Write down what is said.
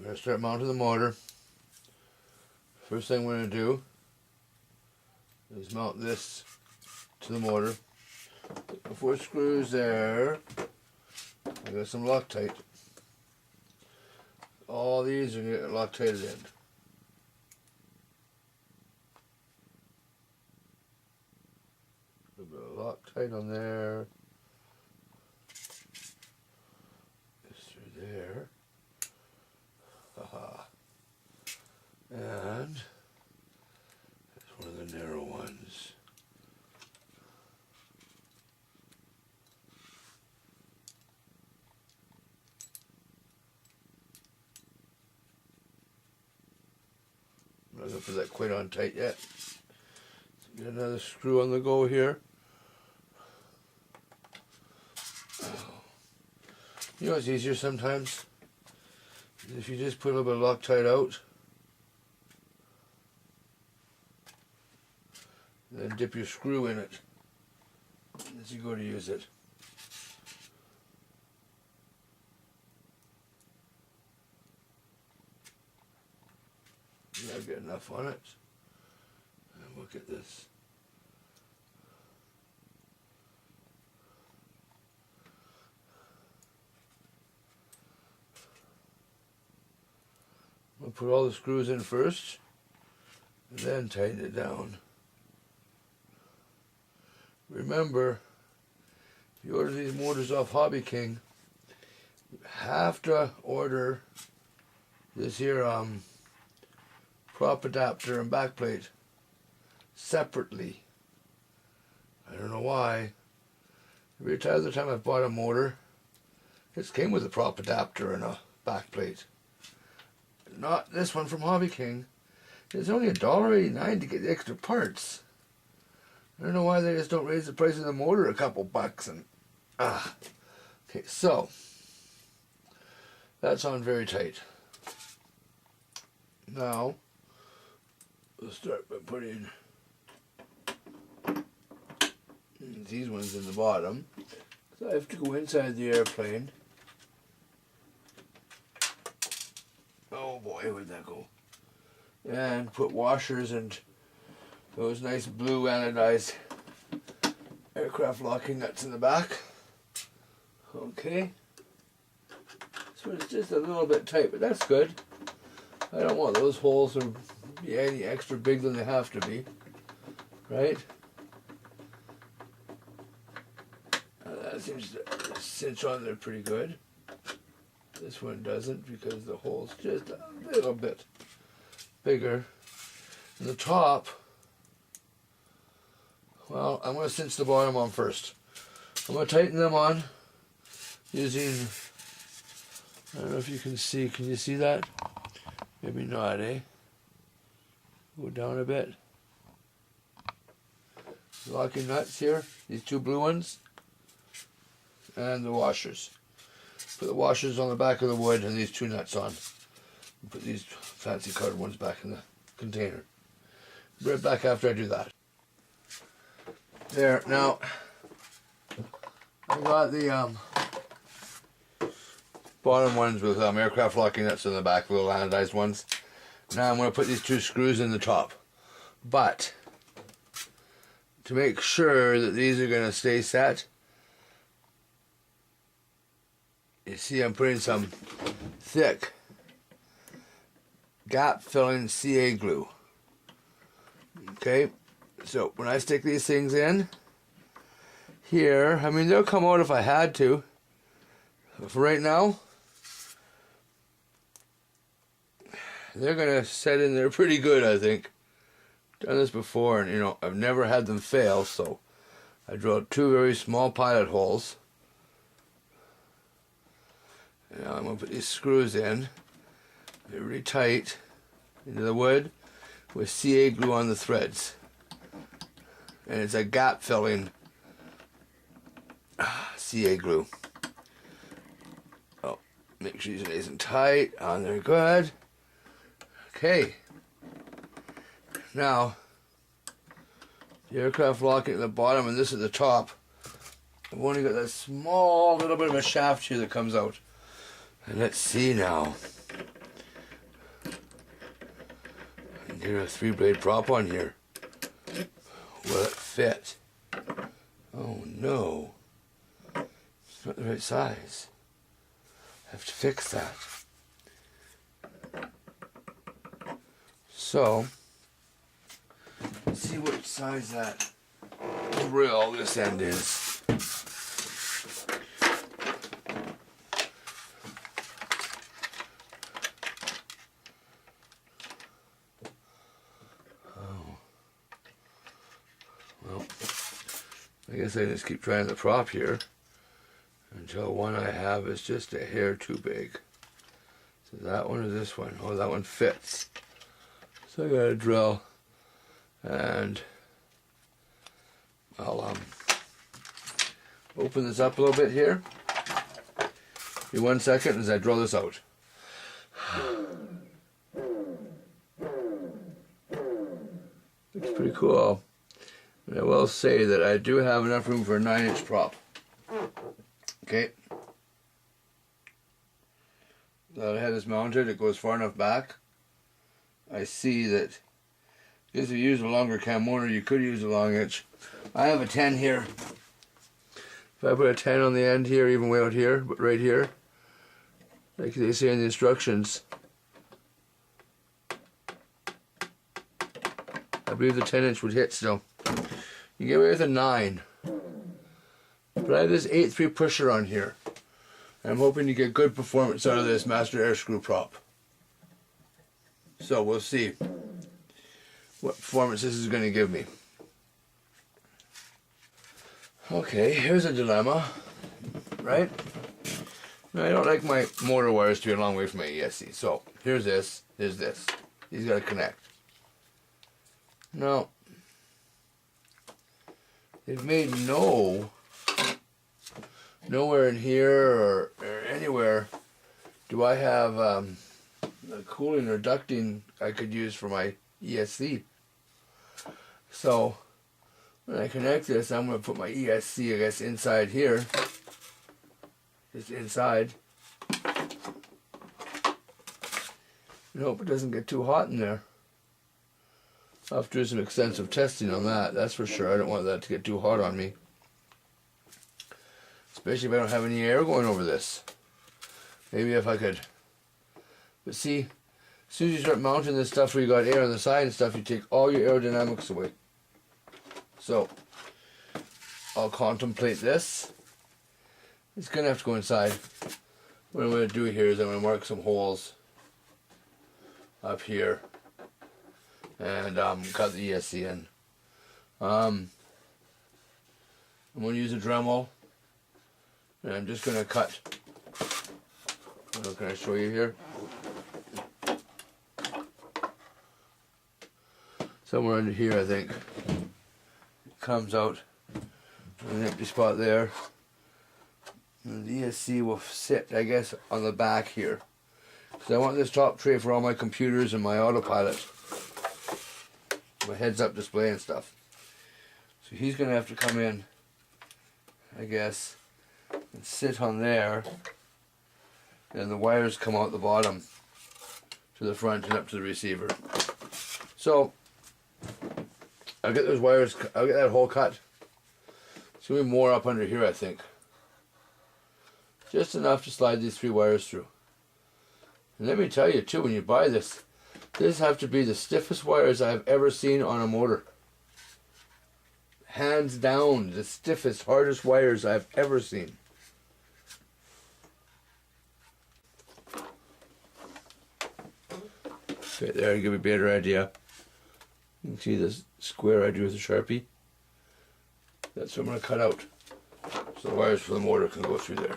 going to start mounting the motor. First thing I'm going to do is mount this to the motor. Put the 4 screws there. I got some Loctite. All these are going to get Loctited in. A little bit of Loctite on there. This through there. Haha. And that's one of the narrow ones. I'm not going to put that quite on tight yet. Get another screw on the go here. You know it's easier sometimes? If you just put a little bit of Loctite out, then dip your screw in it as you go to use it. I'll get enough on it. And look at this. I'll put all the screws in first, and then tighten it down. Remember, if you order these motors off HobbyKing, you have to order this here prop adapter and backplate separately. I don't know why. Every other time I've bought a motor, it came with a prop adapter and a backplate. Not this one from HobbyKing. It's only $1.89 to get the extra parts. I don't know why they just don't raise the price of the motor a couple bucks. And okay, so that's on very tight. Now we'll start by putting these ones in the bottom. So I have to go inside the airplane. Oh boy, where'd that go? And put washers and those nice blue anodized aircraft locking nuts in the back. Okay. So it's just a little bit tight, but that's good. I don't want those holes to be any extra big than they have to be. Right? That seems to cinch on there pretty good. This one doesn't because the hole's just a little bit bigger. And the top, well, I'm going to cinch the bottom on first. I'm going to tighten them on using, I don't know if you can see, can you see that? Maybe not, eh? Go down a bit. Locking nuts here, these 2 blue ones, and the washers. Put the washers on the back of the wood and these 2 nuts on. Put these fancy colored ones back in the container. Be right back after I do that. There, now I got the bottom ones with aircraft locking nuts in the back, little anodized ones. Now I'm going to put these 2 screws in the top. But to make sure that these are going to stay set, you see I'm putting some thick gap filling CA glue. Okay, so when I stick these things in here, I mean they'll come out if I had to. But for right now, they're gonna set in there pretty good, I think. Done this before, and you know I've never had them fail, so I drilled 2 very small pilot holes. Now I'm going to put these screws in. They're really tight into the wood with CA glue on the threads. And it's a gap filling CA glue. Oh, make sure these are nice and tight. On there, good. Okay. Now, the aircraft locking at the bottom and this at the top. I've only got that small little bit of a shaft here that comes out. And let's see now. And get a 3-blade prop on here. Will it fit? Oh no. It's not the right size. I have to fix that. So, let's see what size that drill this end is. I guess I just keep trying the prop here until one I have is just a hair too big. So that one or this one? Oh, that one fits. So I got a drill, and I'll open this up a little bit here. Give me 1 second as I drill this out. Looks pretty cool. And I will say that I do have enough room for a 9-inch prop. Okay. So I had this mounted, it goes far enough back. I see that if you use a longer cam motor, you could use a long inch. I have a 10 here. If I put a 10 on the end here, even way out here, but right here, like they say in the instructions, I believe the 10-inch would hit still. You get away with a 9. But I have this 8.3 pusher on here. And I'm hoping to get good performance out of this master air screw prop. So we'll see what performance this is going to give me. Okay, here's a dilemma, right? Now, I don't like my motor wires to be a long way from my ESC. So here's this, here's this. These got to connect. Now, they've made nowhere in here or anywhere do I have a cooling or ducting I could use for my ESC. So when I connect this, I'm going to put my ESC, I guess, inside here. Just inside. And hope it doesn't get too hot in there. I'll have to do some extensive testing on that, that's for sure. I don't want that to get too hot on me. Especially if I don't have any air going over this. Maybe if I could. But see, as soon as you start mounting this stuff where you got air on the side and stuff, you take all your aerodynamics away. So, I'll contemplate this. It's going to have to go inside. What I'm going to do here is I'm going to mark some holes up here. And cut the ESC in. I'm going to use a Dremel, and I'm just going to cut. What can I show you here? Somewhere under here, I think. It comes out. An empty spot there. And the ESC will sit, I guess, on the back here. So I want this top tray for all my computers and my autopilot. My heads-up display and stuff. So he's going to have to come in, I guess, and sit on there, and the wires come out the bottom to the front and up to the receiver. So I'll get those wires, I'll get that hole cut. There's going to be more up under here, I think. Just enough to slide these 3 wires through. And let me tell you too, when you buy this, these have to be the stiffest wires I've ever seen on a motor. Hands down, the stiffest, hardest wires I've ever seen. Okay, there, to give you a better idea. You can see this square I do with a Sharpie. That's what I'm going to cut out. So the wires for the motor can go through there.